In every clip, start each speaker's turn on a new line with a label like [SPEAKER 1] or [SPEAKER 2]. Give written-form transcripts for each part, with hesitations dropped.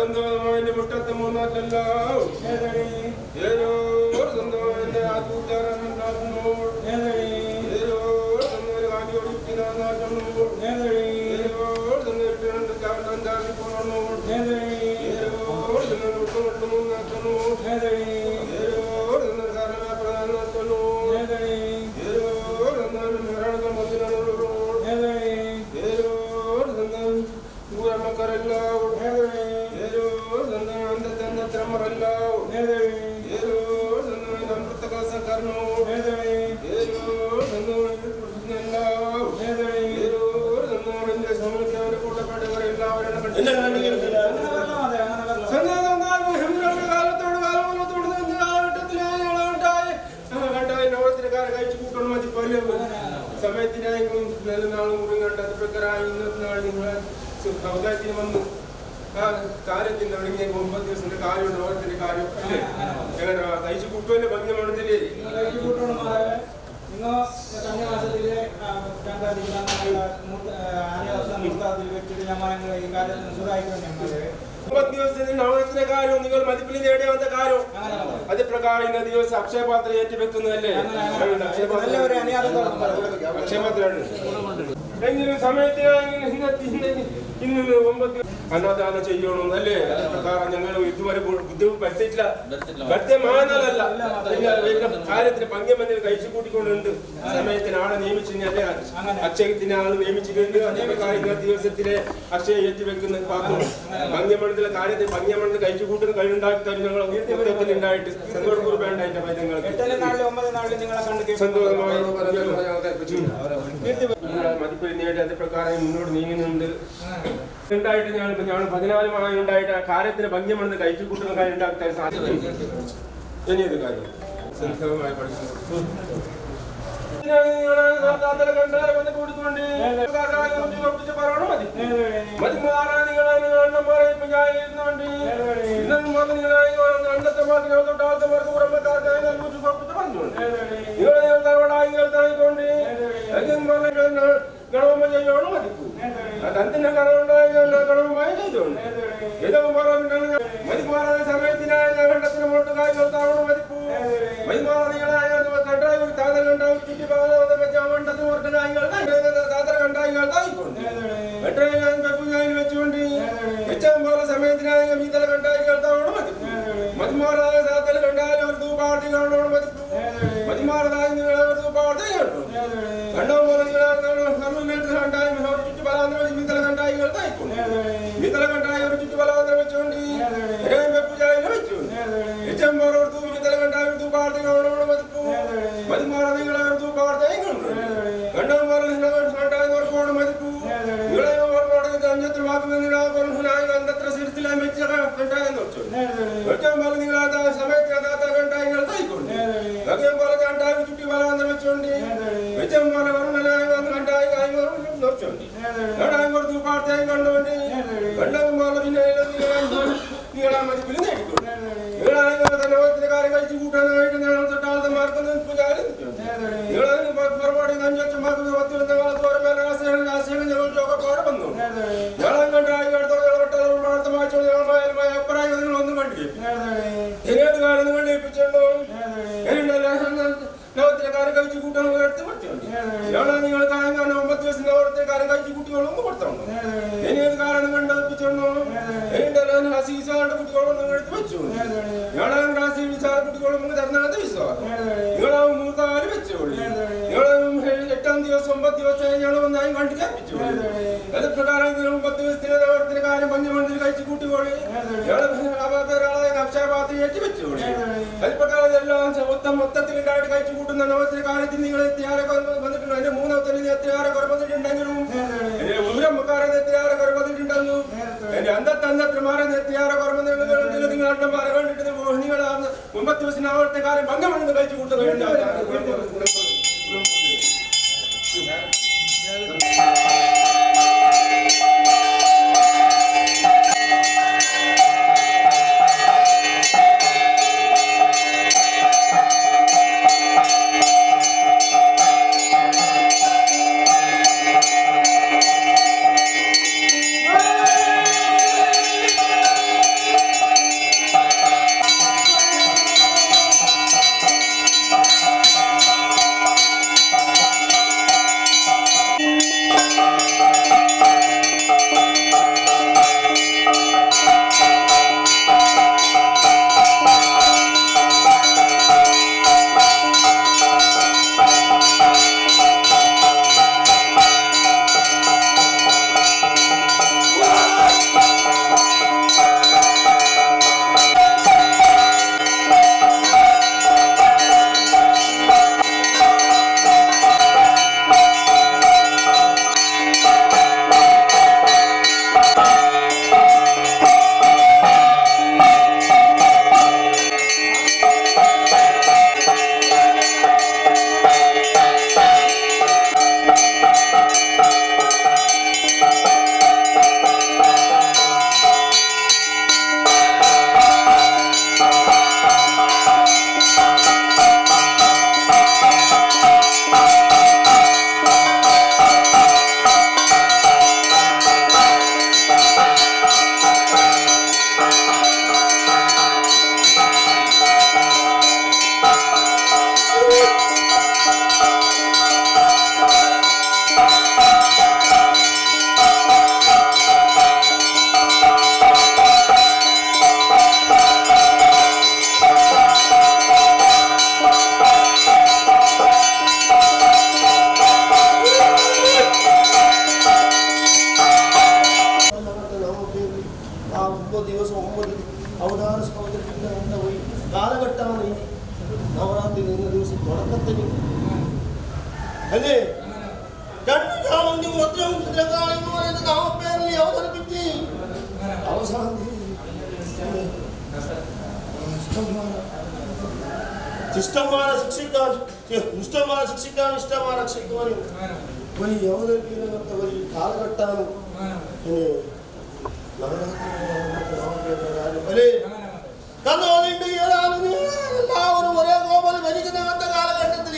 [SPEAKER 1] സ്വന്തമായിട്ട് മുട്ടത്ത് മൂന്നാറ്റല്ല സ്വന്തമായിട്ട് ആത്മൂറ്റാറുന്നു കാണ്ടി ഒഴിക്കുന്നു ചാണ്ടി പോകണു സമയത്തിനായും നല്ല നാളും കൂടി കണ്ട് അത് പ്രകാരം ഇന്നത്തെ നാൾ നിങ്ങളെ സമുദായത്തിന് വന്നു ആ കാര്യത്തിന് തുടങ്ങിയ 9 ദിവസത്തിന്റെ കാര്യമുണ്ട് ഓരത്തിന്റെ കാര്യം അല്ലേ എങ്ങനെ കഴിച്ചു കൂട്ടുവല്ലേ ഭംഗി വേണത്തില്ലേ ദിവസത്തിന്റെ കാര്യം നിങ്ങൾ മതിപ്പിൽ നേടിയ വന്ന കാര്യം അത് പ്രകാരം ഇന്ന ദിവസം അക്ഷയപാത്ര ഏറ്റുവെക്കുന്നതല്ലേ അക്ഷയപാത്രമാണ് എങ്കിലും സമയത്തിന് ഇന്ന് 9 അന്നദാനം ചെയ്യണമെന്നല്ലേ അത് പ്രകാരം ഞങ്ങൾ ഇതുവരെ ബുദ്ധിമുട്ടില്ല ബദ്ധമാനല്ല കാര്യത്തിന് പങ്കുമന്ത്രി കഴിച്ചു കൂട്ടിക്കൊണ്ടുണ്ട് സമയത്തിന് ആളെ നിയമിച്ചില്ലേ അക്ഷയത്തിന് ആള് നിയമിച്ചിട്ടുണ്ട് അതേ പ്രകാരം ഇന്ന ദിവസത്തിലെ അക്ഷയ ഏറ്റുവെക്കുന്ന പാത്രം പങ്കുമണ്ഡലത്തിലെ കാര്യത്തിൽ പങ്കുമണ്ഡലത്തിൽ കഴിച്ചു കൂട്ടുന്ന കഴിവുണ്ടാക്കി തരും ഞങ്ങൾ ഉണ്ടായിട്ട് സന്തോഷപൂർവ്വം വേണ്ട എന്റെ നിങ്ങൾക്ക് സന്തോഷമായി മതിപ്പിൽ നേടി അതേ പ്രകാരം മുന്നോട്ട് നീങ്ങുന്നുണ്ട് ഉണ്ടായിട്ട് ഞങ്ങൾ 14 ഉണ്ടായിട്ട് ആ കാര്യത്തിന് ഭംഗ്യമെന്ന് കഴിച്ചു കൂട്ടുന്ന കാര്യം ഉണ്ടാക്കാൻ സാധ്യത ഇനിയത് കാര്യം സംഘമായി പഠിക്കുന്നു ഗണവമ്മ ചെയ്യോണം മതിക്കൂ അതെന്തിനാ ഗണവുമായി ചെയ്തോണ്ട് ഏതോ മതിമാറായ സമയത്തിനായ ഘട്ടത്തിന് മുട്ട് കാര്യങ്ങൾ താവണം മതിക്കൂ മതിമാറികളായ താതലുണ്ടാവും ചുറ്റി മണ്ടത്തിന് മുറട്ട് കാര്യങ്ങൾ താതര കണ്ടായികൾ തായിക്കൊണ്ട് വെച്ചുകൊണ്ട് ഏറ്റവും പോലെ സമയത്തിനായ മീതല കണ്ടായികൾ താവണം മതിക്കൂ മതിമാറായ താതൽ കണ്ടാലും ഒരു തൂപ്പാർത്തി കാണണം മതിക്കൂ മതിമാറായ ഒരു തൂപ്പാർത്തി കാണണം കണ്ടോ പോലെ മൊത്തത്തിലുണ്ടായിട്ട് കഴിച്ചു കൂട്ടുന്ന ലോകത്തിലെ കാര്യത്തിൽ നിങ്ങൾ എത്തിയാറെ വന്നിട്ടുണ്ടോ എന്റെ മൂന്നാമത്തെ എത്തിയാറെ കുറവന്നിട്ടുണ്ടെങ്കിലും എന്റെ ഊരമ്മക്കാരെ എത്തിയാറെ കുറവന്നിട്ടുണ്ടെന്നു എന്റെ അന്തത്തെ മാറി എത്തിയാറെ കുറവന്നിട്ടുണ്ടെങ്കിൽ നിങ്ങൾ അണ്ണന്മാരെ കണ്ടിട്ട് നിങ്ങൾ 9 ദിവസം അവിടുത്തെ കാര്യം ഭംഗമെന്ന് കഴിച്ചു കൂട്ടുക.
[SPEAKER 2] അല്ലേ? രണ്ടു ജാമന്തി മുദ്രയും എന്ന് പറയുന്ന നാമപ്പേരിൽ അവതരിപ്പിച്ച് അവസാനം ശിഷ്ടന്മാരെ ശിക്ഷിക്കാൻ ദുഷ്ടന്മാരെ ശിക്ഷിക്കാൻ ഇഷ്ടമാരെ രക്ഷിക്കുവാനും വലിയ അവതരിപ്പിക്കുന്ന വലിയ കാലഘട്ടമാണ് എല്ലാവരും ഒരേ ഗോപാൽ ഭരിക്കുന്ന കാലഘട്ടത്തിൽ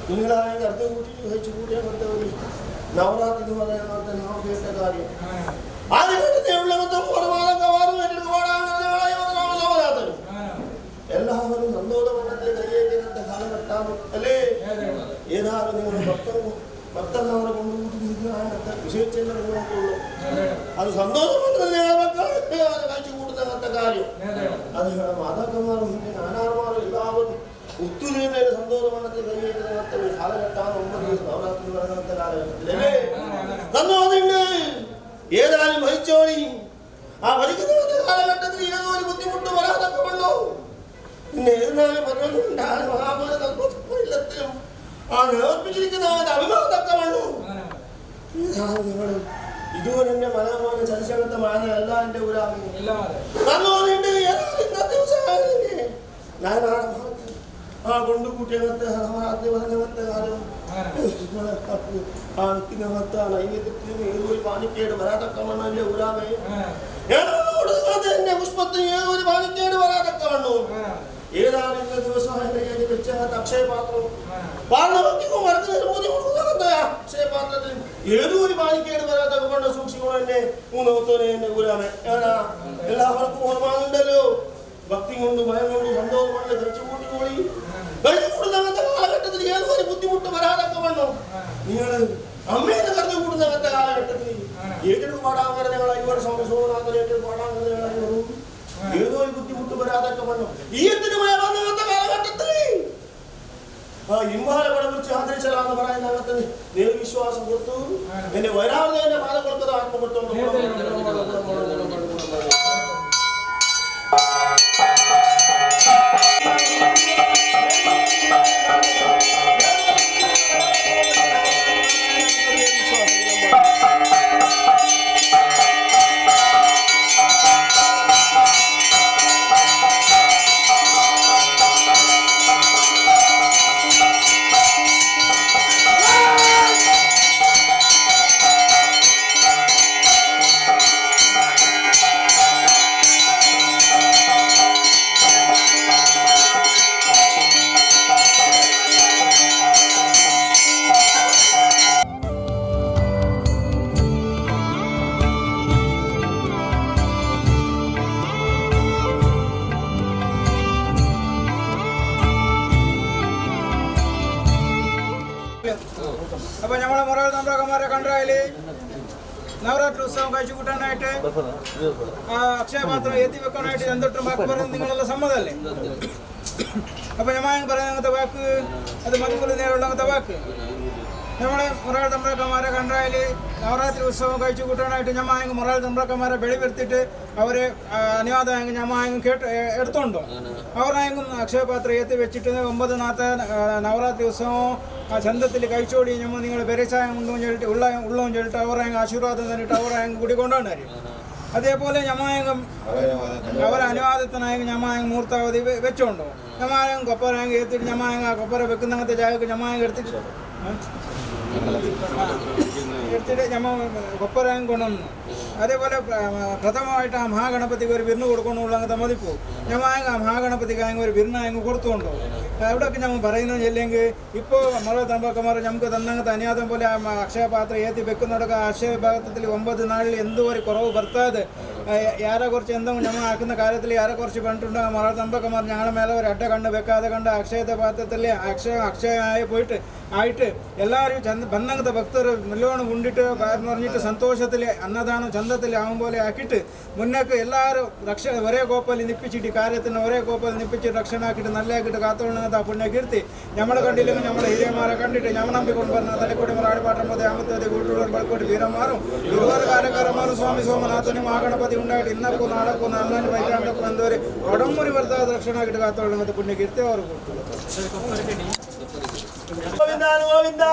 [SPEAKER 2] നിങ്ങളായ അർത്ഥം കൂട്ടി കഴിച്ചു കൂട്ടിയ ഒരു നവരാത്രി എന്ന് പറയുന്ന കേട്ട കാര്യം എല്ലാവരും സന്തോഷമണ്ഡത്തിൽ കൈയേറ്റുന്ന കാലഘട്ടം അല്ലേ? ഏതായാലും നിങ്ങൾ ഭക്തന്മാരെ കൊണ്ടുകൂട്ടി വിഷയിച്ചെല്ലാം നിങ്ങൾക്കുള്ളൂ. അത് സന്തോഷമണ്ഡലത്തിൽ കഴിച്ചു കൂടുന്ന കാര്യം അത് മാതാക്കന്മാരും നാനാന്മാരും എല്ലാവരും ഒത്തുചേർന്നതിന് സന്തോഷമണ്ഡലത്തിൽ കൈയേറ്റുന്ന ഒരു കാലഘട്ടമാണ് 9 ദിവസം നവരാത്രി പറയുന്ന കാലഘട്ടത്തിലല്ലേ? സന്തോഷമുണ്ട്. ഏതായാലും ഭരിച്ചോളി. ആ ഭരിക്കുന്ന കാലഘട്ടത്തിൽ ഏതോ ഒരു ബുദ്ധിമുട്ട് വരാതൊക്കെ വന്നു. പിന്നെ ഏതായാലും പറഞ്ഞുകൊണ്ടാണ് മഹാഭാരതത്തിലും ആ നേർപ്പിച്ചിരിക്കുന്നവന്റെ അഭിമാനത്തൊക്കെ വന്നു. നിങ്ങൾ ഇതുപോലെ എന്റെ മനോമാന ചരിച്ചകത്തമായ അല്ല എന്റെ ഊരാണ്. ഇന്നത്തെ ഞാൻ ആ കൊണ്ടുകൂട്ടിയകത്ത് നവരാത്രി പറഞ്ഞകത്തെ കാലം ആ വ്യക്തിനകത്ത് നൈവേദ്യത്തിലും ഏതൊരു പാനിക്കേട് വരാതൊക്കെ വന്നു എന്റെ ഊരാമേ. എന്റെ പുഷ്പത്തിന് ഏതൊരു പാനിക്കേട് വരാതൊക്കെ വന്നു. ഏതാണ് ഇന്ന ദിവസം വെച്ച അക്ഷയപാത്രം അക്ഷയപാത്രത്തിൽ ഏതോ ഒരു പാനിക്കേട് വരാതൊക്കെ കൊണ്ട് സൂക്ഷിക്കണം എന്നെ മൂന്നോത്തോനെ എന്റെ ഊരാമേ. എല്ലാവർക്കും ഓർമ്മയുണ്ടല്ലോ. ഭക്തി കൊണ്ട് ഭയം കൊണ്ട് സന്തോഷം കൊണ്ട് കഴിച്ചു കൂട്ടിക്കോളി. കഴിച്ചു കൂടുന്നങ്ങനത്തെ കാലഘട്ടത്തിൽ ഏതോ ഒരു ബുദ്ധിമുട്ട് വരാതൊക്കെ വന്നു. നിങ്ങൾ അമ്മേന്ന് കറിഞ്ഞു കൂടുന്ന അങ്ങനത്തെ കാലഘട്ടത്തിൽ ഏറ്റെടുത്ത് പാടാൻ ഞങ്ങൾ 5 വർഷം സോമനാഥൻ ഏറ്റെടുത്ത് പാടാൻ ഏതോ ഒരു ബുദ്ധിമുട്ട് വരാതൊക്കെ വന്നു. ഈ എന്തിനുമായ അങ്ങനത്തെ കാലഘട്ടത്തിൽ ആ ഇമ്മാലെ പഠിപ്പിച്ച് ആദരിച്ചാലാന്ന് പറയുന്ന അങ്ങനത്തെ ദൈവവിശ്വാസം കൊടുത്തു. എന്റെ വരാതെ എന്റെ പാത കൊടുത്തത് ആത്മകൊടുത്തോണ്ട്
[SPEAKER 3] അപ്പൊ നമ്മളെ മുറകൾ തമ്പ്രാക്കന്മാരെ കണ്ടാല് നവരാത്രി ഉത്സവം കഴിച്ചു കൂട്ടാനായിട്ട് ആ അക്ഷയപാത്രം എത്തി വെക്കാനായിട്ട് എന്തൊട്ടും വാക്ക് പറയുന്നത് നിങ്ങളെല്ലാം സമ്മതമല്ലേ? അപ്പൊ ഞാൻ പറയുന്ന അങ്ങനത്തെ വാക്ക് അത് മതിപ്പുള്ള നേരമുള്ള അങ്ങനത്തെ വാക്ക് നമ്മളെ മുറകൾ തമ്പ്രാക്കന്മാരെ കണ്ടാല് നവരാത്രി ഉത്സവം കഴിച്ചു കൂട്ടാനായിട്ട് ഞമ്മ മുറകൾ തമ്പ്രാക്കന്മാരെ വെളിവരുത്തിയിട്ട് അവരെ അനുവാദം ഞമ്മ കേട്ട് എടുത്തോണ്ടോ അവരായെങ്കും അക്ഷയപാത്രം എത്തി വെച്ചിട്ട് 9 നാളത്തെ നവരാത്രി ഉത്സവം ആ ചന്തത്തിൽ കഴിച്ചോടി ഞമ്മ നിങ്ങൾ പെരച്ചായം കൊണ്ടും ചൊല്ലിട്ട് ഉള്ളവും ചൊല്ലിട്ട് അവരായെങ്കിൽ ആശീർവാദം തന്നിട്ട് അവരായെങ്കിൽ കൂടി കൊണ്ടുവന്നായിരിക്കും. അതേപോലെ ഞമ്മായെങ്കും അവരെ അനുവാദത്തിനായെങ്കിൽ ഞമ്മായെങ്കിൽ മൂർത്താവധി വെച്ചോണ്ടോ ഞമ്മായെങ്കിൽ കൊപ്പരായെങ്കിൽ എത്തിയിട്ട് ഞമ്മായെങ്കിൽ ആ കൊപ്പര വെക്കുന്നങ്ങനത്തെ ജാഗക്ക് ഞമ്മായെങ്കിൽ എടുത്തിട്ട് ഞമ്മ കൊപ്പരായും കൊണ്ടുവന്നു. അതേപോലെ പ്രഥമമായിട്ട് ആ മഹാഗണപതിക്ക് ഒരു വിരുന്ന് കൊടുക്കണമെന്നുള്ള അങ്ങനത്തെ മതിപ്പോ ഞമ്മായെങ്കിൽ ആ മഹാഗണപതിക്കായെങ്കിൽ ഒരു വിരുന്നായെങ്കിൽ കൊടുത്തോണ്ടോ എവിടെയൊക്കെ ഞമ്മ പറയുന്നത് അല്ലെങ്കിൽ ഇപ്പോൾ മുറ തമ്പക്കന്മാർ നമുക്ക് തന്നങ്ങനത്തെ അനുവാദം പോലെ ആ അക്ഷയപാത്രം ഏറ്റി വെക്കുന്നതൊക്കെ അക്ഷയപാത്രത്തിൽ 9 നാളിൽ എന്തോ ഒരു കുറവ് ഭർത്താതെ യാരെ കുറച്ച് എന്തെങ്കിലും ഞമ്മ ആക്കുന്ന കാര്യത്തിൽ യാരെ കുറച്ച് പറഞ്ഞിട്ടുണ്ടോ മുറ തമ്പക്കന്മാർ ഞങ്ങളുടെ മേലെ ഒരു അഡ കണ്ണ് വെക്കാതെ കണ്ട് അക്ഷയത്തെ പാത്രത്തിൽ അക്ഷയമായി പോയിട്ട് ആയിട്ട് എല്ലാവരും ബന്ധങ്ങത്തെ ഭക്തർ നല്ലോണം ഉണ്ടിട്ട് കാരണം പറഞ്ഞിട്ട് സന്തോഷത്തിൽ അന്നദാനം ചന്തത്തിൽ ആവും പോലെ ആക്കിയിട്ട് മുന്നേക്ക് എല്ലാവരും ഒരേ കോപ്പയിൽ നിപ്പിച്ചിട്ട് കാര്യത്തിന് ഒരേ കോപ്പയിൽ നിപ്പിച്ചിട്ട് രക്ഷണാക്കിയിട്ട് നല്ലതാക്കിയിട്ട് കാത്തോണങ്ങത്തെ ആ പുണ്യ കീർത്തി നമ്മളെ കണ്ടില്ലെങ്കിൽ നമ്മളെ ഹിരിയന്മാരെ കണ്ടിട്ട് ഞമ്മ നമ്പിക്കൊണ്ട് പറഞ്ഞ തലക്കോടി മറാടി പാട്ടം പോലെ ആമത്തെ കൂട്ടുള്ളവർ പലക്കോട്ട് വീരന്മാരും 20 കാര്യക്കാരന്മാരും സ്വാമി സോമനാഥനും ആ ഗണപതി ಗಣಪತಿ ಉಂಡಾಗಿ ಇನ್ನಕ್ಕೂ ನಾಲ್ಕು ನಲ್ಲಾನಿ ಬೈತಾಂಡಕ್ಕೆ ಬಂದವರು ಒಡಂಬರಿ ಬರ್ತಾದ ರಕ್ಷಣೆ ಆಗಿಟ್ಟು ಕಾತೋಳ ಮತ್ತು ಪುಣ್ಯಕೀರ್ತಿ ಅವರು ಕೊಡ್ತಾರೆ.
[SPEAKER 2] ಗೋವಿಂದ ಗೋವಿಂದ